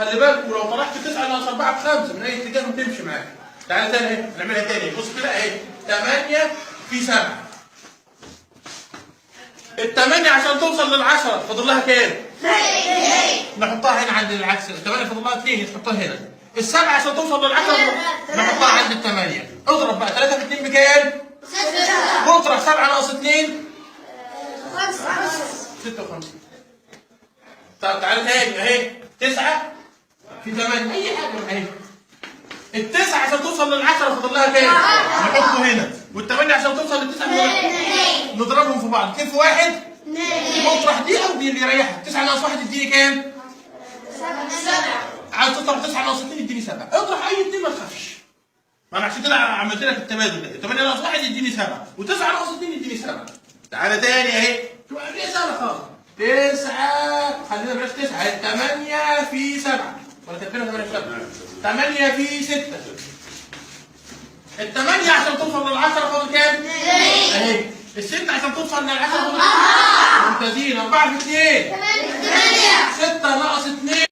خلي بالك، ولو طرحت 9 ناقص 4 ب5 من اي اتجاه وتمشي معاك. تعالى تاني اهي، نعملها تاني. بص كده اهي، 8 في 7. ال8 عشان توصل لل10 فاضل لها كام؟ 2. نحطها هنا عند العكس. ال8 فاضل لها 2 تحطها هنا. ال7 عشان توصل لل10 نحطها عند ال8. اضرب بقى 3 في 2 بكام؟ 6. واطرح 7 ناقص 2 5. 56. طب تعالى تاني اهي، 9 في 8 اي حاجه اهي. ال9 عشان توصل لل10 فاضل لها كام؟ نحطه هنا. وال8 عشان توصل لل9 نضربهم في بعض. 2 في 1 واطرح دي او دي اللي يريحك. 9 ناقص 1 يديني كام؟ 7. عايز تطرح 9 ناقص 2 يديني 7. اطرح اي 2 ما تخافش. ما انا عشان كده عملت لك التبادل ده. 8 ناقص 1 يديني 7 و9 ناقص 2 يديني 7. تعالى تاني اهي، تبقى دي سهله خالص. 9 خلينا بلاش 9 اهي، 8 في 7 ولا كاتبينها 8 في 7؟ 8 في 6. ال8 عشان توصل لل10 فاضل كام؟ 2 اهي. ال6 عشان توصل لل10 فاضل ممتازين. 4 في 2 8. 6 ناقص 2